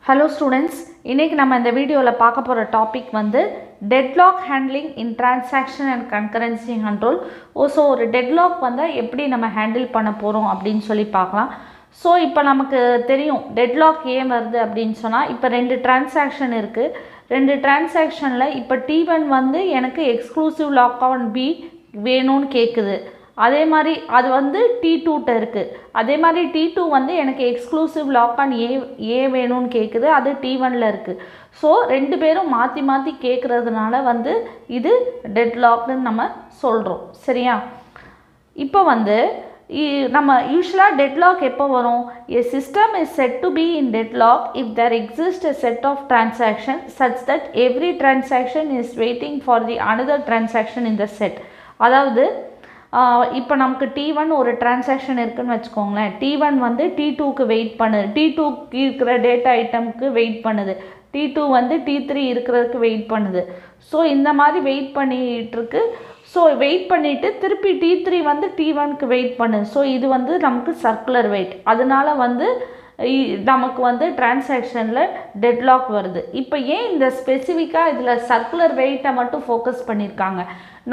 Hello students, இன்னைக்கு நம்ம இந்த வீடியோல பார்க்க போற டாபிக் வந்து deadlock handling in transaction and concurrency control. So ஒரு deadlock வந்தா எப்படி நம்ம ஹேண்டில் பண்ண போறோம் அப்படினு சொல்லி பார்க்கலாம். So இப்போ நமக்கு தெரியும் deadlock ஏன் வருது அப்படினு சொன்னா இப்போ ரெண்டு transaction இருக்கு. ரெண்டு transactionல இப்போ T1 வந்து எனக்கு exclusive lock on B வேணும்னு கேக்குது. அதே மாதிரி அது வந்து T2 ட்ட இருக்கு. அதே மாதிரி T2 வந்து எனக்கு எக்ஸ்க்ளூசிவ் லாக் ஆன் ஏ வேணும்னு கேக்குது. அது T1 ல இருக்கு. ஸோ ரெண்டு பேரும் மாற்றி மாற்றி கேட்குறதுனால வந்து இது டெட்லாக்னு நம்ம சொல்கிறோம். சரியா? இப்போ வந்து நம்ம யூஸ்வலாக டெட்லாக் எப்போ வரும்? A system is said to be in deadlock if there exists a set of transactions such that every transaction is waiting for the another transaction in the set. அதாவது இப்போ நமக்கு T1 ஒரு டிரான்சாக்ஷன் இருக்குன்னு வச்சுக்கோங்களேன். T1 வந்து T2க்கு wait பண்ணுது. T2க்கு இருக்கிற data ஐட்டமுக்கு wait பண்ணுது. T2 வந்து T3 இருக்கிறதுக்கு வெயிட் பண்ணுது. ஸோ இந்த மாதிரி வெயிட் பண்ணிகிட்டு இருக்கு. ஸோ வெயிட் பண்ணிவிட்டு திருப்பி T3 வந்து T1க்கு வெயிட் பண்ணுது. ஸோ இது வந்து நமக்கு சர்க்குலர் வெயிட். அதனால வந்து நமக்கு வந்து டிரான்சாக்ஷனில் டெட்லாக் வருது. இப்போ ஏன் இந்த ஸ்பெசிஃபிக்காக இதில் சர்க்குலர் வெயிட்டை மட்டும் ஃபோக்கஸ் பண்ணியிருக்காங்க?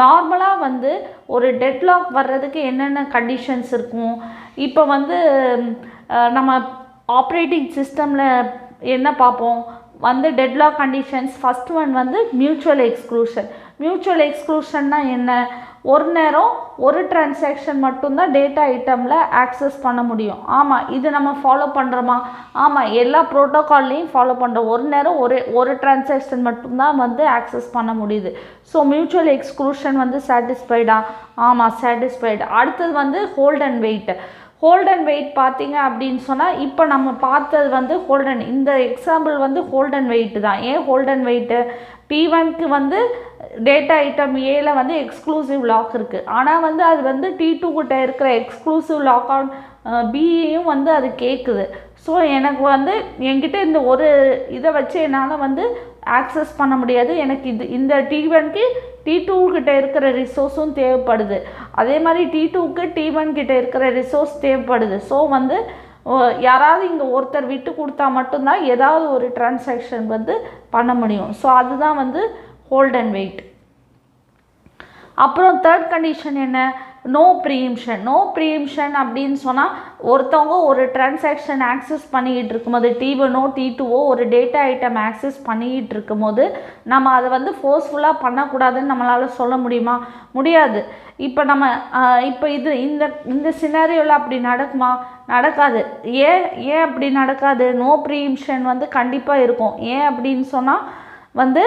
நார்மலாக வந்து ஒரு டெட்லாக் வர்றதுக்கு என்னென்ன கண்டிஷன்ஸ் இருக்கும்? இப்போ வந்து நம்ம ஆப்ரேட்டிங் சிஸ்டமில் என்ன பார்ப்போம்? வந்து டெட்லாக் கண்டிஷன்ஸ் ஃபஸ்ட் ஒன் வந்து மியூச்சுவல் எக்ஸ்க்ளூஷன். மியூச்சுவல் எக்ஸ்க்ளூஷன்னா என்ன? ஒரு நேரம் ஒரு டிரான்சாக்ஷன் மட்டும்தான் டேட்டா ஐட்டமில் ஆக்சஸ் பண்ண முடியும். ஆமாம், இது நம்ம ஃபாலோ பண்ணுறோமா? ஆமாம், எல்லா ப்ரோட்டோக்கால்லையும் ஃபாலோ பண்ணுறோம். ஒரு நேரம் ஒரு டிரான்சாக்ஷன் மட்டும்தான் வந்து ஆக்சஸ் பண்ண முடியுது. ஸோ மியூச்சுவல் எக்ஸ்க்ளூஷன் வந்து சாட்டிஸ்ஃபைடா? ஆமாம், சாட்டிஸ்ஃபைடு. அடுத்தது வந்து hold and wait. Hold and wait பார்த்தீங்க அப்படின்னு சொன்னால் இப்போ நம்ம பார்த்தது வந்து ஹோல்ட் அண்ட், இந்த எக்ஸாம்பிள் வந்து ஹோல்ட் அண்ட் வெயிட் தான். ஏன் ஹோல்ட் அண்ட் வெயிட்டு? T1க்கு வந்து டேட்டா ஐட்டம் ஏல வந்து எக்ஸ்க்ளூசிவ் லாக் இருக்குது. ஆனால் வந்து அது வந்து T2 கிட்ட இருக்கிற எக்ஸ்க்ளூசிவ் லாக் ஆன் பியையும் வந்து அது கேட்குது. ஸோ எனக்கு வந்து என்கிட்ட இந்த ஒரு இதை வச்சு என்னால் வந்து ஆக்சஸ் பண்ண முடியாது. எனக்கு இந்த T1க்கு T2 கிட்ட இருக்கிற ரிசோர்ஸும் தேவைப்படுது. அதே மாதிரி T2க்கு T1 கிட்ட இருக்கிற ரிசோர்ஸ் தேவைப்படுது. ஸோ வந்து யாராவது இங்கே ஒருத்தர் விட்டு கொடுத்தா மட்டும்தான் ஏதாவது ஒரு டிரான்சாக்ஷன் வந்து பண்ண முடியும். ஸோ அதுதான் வந்து ஹோல்ட் அண்ட் வெயிட். அப்புறம் தேர்ட் கண்டிஷன் என்ன? No pre-emption. நோ ப்ரீஎம்ஷன் அப்படின்னு சொன்னால் ஒருத்தவங்க ஒரு டிரான்சாக்ஷன் ஆக்சஸ் பண்ணிக்கிட்டு இருக்கும்போது T1ஓ T2ஓ ஒரு டேட்டா ஐட்டம் ஆக்சஸ் பண்ணிக்கிட்டு இருக்கும்போது நம்ம அதை வந்து ஃபோர்ஸ்ஃபுல்லாக பண்ணக்கூடாதுன்னு நம்மளால் சொல்ல முடியுமா? முடியாது. இப்போ நம்ம இப்போ இந்த சினாரியோவில் அப்படி நடக்குமா? நடக்காது. ஏன் அப்படி நடக்காது? நோ ப்ரீஎம்ஷன் வந்து கண்டிப்பாக இருக்கும். ஏன் அப்படின்னு சொன்னால் வந்து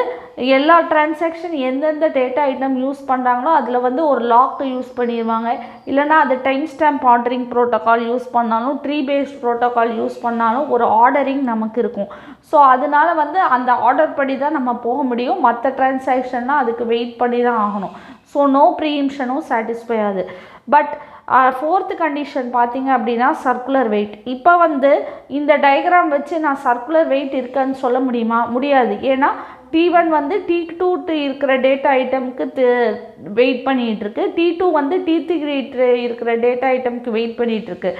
எல்லா டிரான்சாக்ஷன் எந்தெந்த டேட்டா ஐட்டம் யூஸ் பண்ணுறாங்களோ அதில் வந்து ஒரு லாக் யூஸ் பண்ணிடுவாங்க. இல்லைனா அது time stamp ordering protocol use பண்ணாலும் ட்ரீ பேஸ்ட் ப்ரோட்டோக்கால் யூஸ் பண்ணாலும் ஒரு ஆர்டரிங் நமக்கு இருக்கும். ஸோ அதனால வந்து அந்த ஆர்டர் படி தான் நம்ம போக முடியும். மற்ற டிரான்சாக்ஷன்னா அதுக்கு வெயிட் பண்ணி தான் ஆகணும். ஸோ நோ ப்ரீஎம்ஷனும் சாட்டிஸ்ஃபை ஆகுது. பட் ஃபோர்த்து கண்டிஷன் பார்த்தீங்க அப்படின்னா சர்க்குலர் வெயிட். இப்போ வந்து இந்த டயக்ராம் வச்சு நான் சர்க்குலர் வெயிட் இருக்குன்னு சொல்ல முடியுமா? முடியாது. ஏன்னா T1 வந்து T2 இருக்கிற டேட்டா ஐட்டமுக்கு வெயிட் பண்ணிகிட்டு இருக்கு. T2 வந்து T3 இருக்கிற டேட்டா ஐட்டமுக்கு வெயிட் பண்ணிகிட்டு இருக்கு.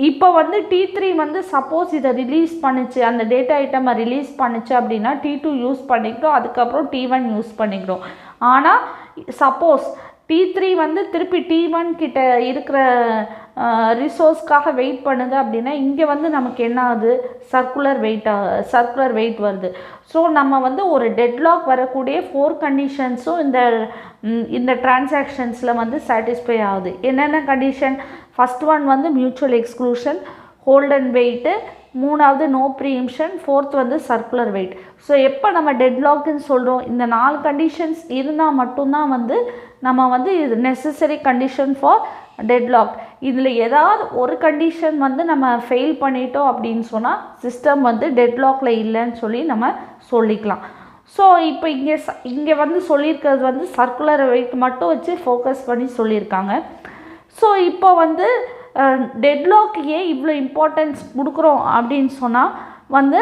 இப்போ வந்து T3 வந்து சப்போஸ் இதை ரிலீஸ் பண்ணிச்சு, அந்த டேட்டா ஐட்டமை ரிலீஸ் பண்ணிச்சு அப்படின்னா T2 யூஸ் பண்ணிக்கிட்டோம், அதுக்கப்புறம் T1 யூஸ் பண்ணிக்கிட்டோம். ஆனால் சப்போஸ் T3 வந்து திருப்பி T1 கிட்ட இருக்கிற ரிசோர்ஸ்க்காக வெயிட் பண்ணுது அப்படின்னா இங்கே வந்து நமக்கு என்ன ஆகுது? சர்க்குலர் வெயிட் வருது. ஸோ நம்ம வந்து ஒரு டெட்லாக் வரக்கூடிய 4 கண்டிஷன்ஸும் இந்த டிரான்சாக்ஷன்ஸில் வந்து சாட்டிஸ்ஃபை ஆகுது. என்னென்ன கண்டிஷன்? ஃபஸ்ட் ஒன் வந்து mutual exclusion, hold and weight, மூணாவது நோ ப்ரீஎம்ஷன், ஃபோர்த் வந்து சர்க்குலர் வெயிட். ஸோ எப்போ நம்ம டெட்லாக்னு சொல்கிறோம்? இந்த 4 கண்டிஷன்ஸ் இருந்தால் மட்டும்தான் வந்து நம்ம வந்து இது நெசசரி கண்டிஷன் ஃபார் டெட்லாக். இதில் ஏதாவது ஒரு கண்டிஷன் வந்து நம்ம ஃபெயில் பண்ணிட்டோம் அப்படின்னு சொன்னால் சிஸ்டம் வந்து டெட்லாக்ல இல்லைன்னு சொல்லி நம்ம சொல்லிக்கலாம். ஸோ இப்போ இங்கே வந்து சொல்லியிருக்கிறது வந்து சர்க்குலர் வெயிட் மட்டும் வச்சு ஃபோக்கஸ் பண்ணி சொல்லியிருக்காங்க. ஸோ இப்போ வந்து டெட்லாக் ஏன் இவ்வளோ இம்பார்ட்டன்ஸ் கொடுக்குறோம் அப்படின்னு சொன்னால் வந்து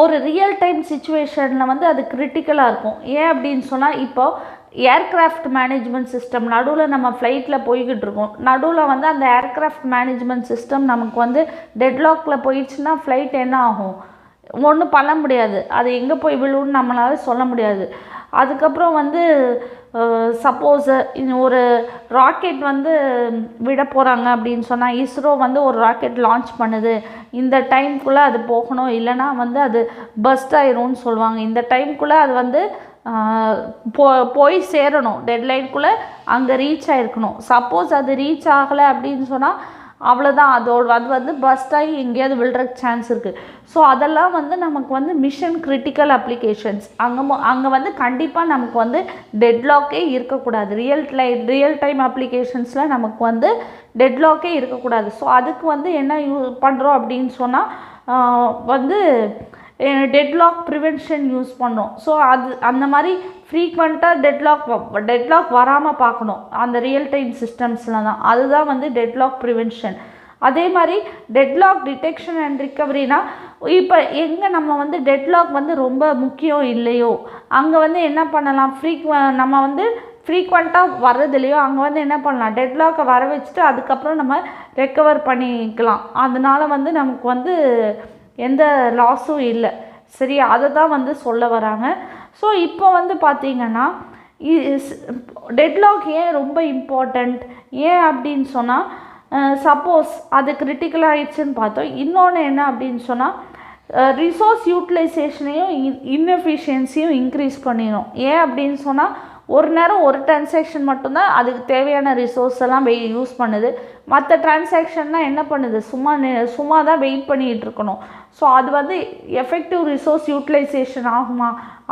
ஒரு ரியல் டைம் சிச்சுவேஷனில் வந்து அது கிரிட்டிக்கலாக இருக்கும். ஏன் அப்படின்னு சொன்னால் இப்போ ஏர்க்ராஃப்ட் மேனேஜ்மெண்ட் சிஸ்டம் நடுவில் நம்ம ஃப்ளைட்டில் போய்கிட்டு இருக்கோம், நடுவில் வந்து அந்த ஏர்க்ராஃப்ட் மேனேஜ்மெண்ட் சிஸ்டம் நமக்கு வந்து டெட்லாக்கில் போயிடுச்சுன்னா ஃப்ளைட் என்ன ஆகும், ஒன்றும் பண்ண முடியாது, அது எங்கே போய் விழுன்னு நம்மளால சொல்ல முடியாது. அதுக்கப்புறம் வந்து சப்போஸ் ஒரு ராக்கெட் வந்து விட போகிறாங்க அப்படின்னு சொன்னால், இஸ்ரோ வந்து ஒரு ராக்கெட் லான்ச் பண்ணுது, இந்த டைம்குள்ளே அது போகணும், இல்லைனா வந்து அது பஸ்ட் ஆயிரும்னு சொல்லுவாங்க. இந்த டைம்குள்ளே அது வந்து போய் சேரணும், டெட்லைனுக்குள்ளே அங்கே ரீச் ஆகிருக்கணும். சப்போஸ் அது ரீச் ஆகலை அப்படின்னு சொன்னால் அவ்வளோதான், அது வந்து பஸ்ட் ஆகி எங்கேயாவது விழுறதுக்கு சான்ஸ் இருக்குது. ஸோ அதெல்லாம் வந்து நமக்கு வந்து மிஷன் கிரிட்டிக்கல் அப்ளிகேஷன்ஸ், அங்கே வந்து கண்டிப்பாக நமக்கு வந்து டெட்லாக்கே இருக்கக்கூடாது. ரியல் டைம் அப்ளிகேஷன்ஸில் நமக்கு வந்து டெட்லாக்கே இருக்கக்கூடாது. ஸோ அதுக்கு வந்து என்ன பண்ணுறோம் அப்படின்னு சொன்னால் வந்து டெட்லாக் ப்ரிவென்ஷன் யூஸ் பண்ணோம். ஸோ அந்த மாதிரி ஃப்ரீக்வெண்ட்டாக டெட்லாக் வராமல் பார்க்கணும் அந்த ரியல் டைம் சிஸ்டம்ஸில் தான். அதுதான் வந்து டெட்லாக் ப்ரிவென்ஷன். அதே மாதிரி டெட்லாக் டிடெக்ஷன் அண்ட் ரிகவரினா, இப்போ எங்கே நம்ம வந்து டெட்லாக் வந்து ரொம்ப முக்கியம் இல்லையோ அங்கே வந்து என்ன பண்ணலாம், நம்ம வந்து ஃப்ரீக்வெண்ட்டாக வர்றது இல்லையோ அங்கே வந்து என்ன பண்ணலாம், டெட்லாக்கை வர வச்சுட்டு அதுக்கப்புறம் நம்ம ரெக்கவர் பண்ணிக்கலாம். அதனால் வந்து நமக்கு வந்து எந்த லாஸும் இல்லை. சரி, அதை தான் வந்து சொல்ல வராங்க. ஸோ இப்போ வந்து பார்த்திங்கன்னா டெட்லாக் ஏன் ரொம்ப இம்பார்ட்டண்ட், ஏன் அப்படின்னு சொன்னால் சப்போஸ் அது கிரிட்டிக்கல் ஆகிடுச்சுன்னு பார்த்தோம். இன்னொன்று என்ன அப்படின்னு சொன்னால் ரிசோர்ஸ் யூட்டிலைசேஷனையும் இன்எஃபிஷியன்சியும் இன்க்ரீஸ் பண்ணிடும். ஏன் அப்படின்னு சொன்னால் ஒரு நேரம் ஒரு டிரான்சாக்ஷன் மட்டும்தான் அதுக்கு தேவையான ரிசோர்ஸ் எல்லாம் யூஸ் பண்ணுது, மற்ற டிரான்சாக்ஷன்னா என்ன பண்ணுது, சும்மா தான் வெயிட் பண்ணிகிட்டு இருக்கணும். ஸோ அது வந்து எஃபெக்டிவ் ரிசோர்ஸ் யூட்டிலைசேஷன் ஆகுமா,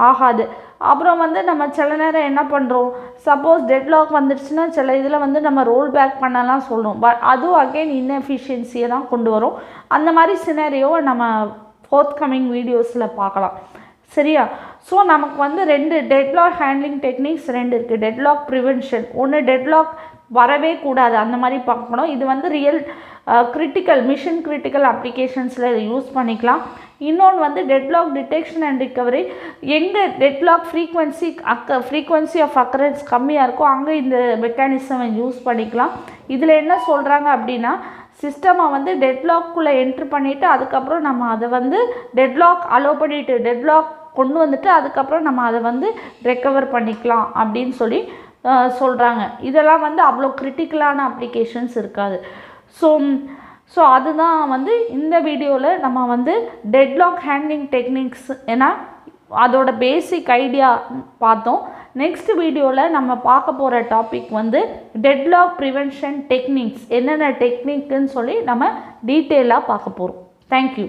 ஆகாது. அப்புறம் வந்து நம்ம சில நேரம் என்ன பண்ணுறோம், சப்போஸ் டெட்லாக் வந்துடுச்சுன்னா சில இதில் வந்து நம்ம ரோல் பேக் பண்ணலாம் சொல்கிறோம், பட் அதுவும் அகெயின் இன்எஃபிஷியன்சியை தான் கொண்டு வரும். அந்த மாதிரி சினாரியோவை நம்ம ஃபோர்த்கமிங் வீடியோஸில் பார்க்கலாம். சரியா? ஸோ நமக்கு வந்து 2 டெட்லாக் ஹேண்ட்லிங் டெக்னிக்ஸ் 2 இருக்குது. டெட்லாக் ப்ரிவென்ஷன், ஒன்று டெட்லாக் வரவே கூடாது அந்த மாதிரி பார்க்கணும். இது வந்து மிஷன் கிரிட்டிக்கல் அப்ளிகேஷன்ஸில் இதை யூஸ் பண்ணிக்கலாம். இன்னொன்று வந்து டெட்லாக் டிடெக்ஷன் அண்ட் ரிகவரி, எங்கே டெட்லாக் ஃப்ரீக்வன்சி ஆஃப் அக்கரன்ஸ் கம்மியாக இருக்கோ அங்கே இந்த மெக்கானிசமை யூஸ் பண்ணிக்கலாம். இதில் என்ன சொல்கிறாங்க அப்படின்னா, சிஸ்டமை வந்து டெட்லாக்குள்ளே என்ட்ரு பண்ணிவிட்டு அதுக்கப்புறம் நம்ம அதை வந்து டெட்லாக் அலோவ் பண்ணிவிட்டு டெட்லாக் கொண்டு வந்துட்டு அதுக்கப்புறம் நம்ம அதை வந்து ரெக்கவர் பண்ணிக்கலாம் அப்படின்னு சொல்லி சொல்கிறாங்க. இதெல்லாம் வந்து அவ்வளோ கிரிட்டிக்கலான அப்ளிகேஷன்ஸ் இருக்காது. ஸோ அதுதான் வந்து இந்த வீடியோவில் நம்ம வந்து டெட்லாக் ஹேண்ட்லிங் டெக்னிக்ஸ், ஏன்னா அதோட பேசிக் ஐடியா பார்த்தோம். நெக்ஸ்ட் வீடியோவில் நம்ம பார்க்க போகிற டாபிக் வந்து டெட்லாக் ப்ரிவென்ஷன் டெக்னிக்ஸ், என்னென்ன டெக்னிக்குன்னு சொல்லி நம்ம டீட்டெயிலாக பார்க்க போகிறோம். தேங்க்யூ.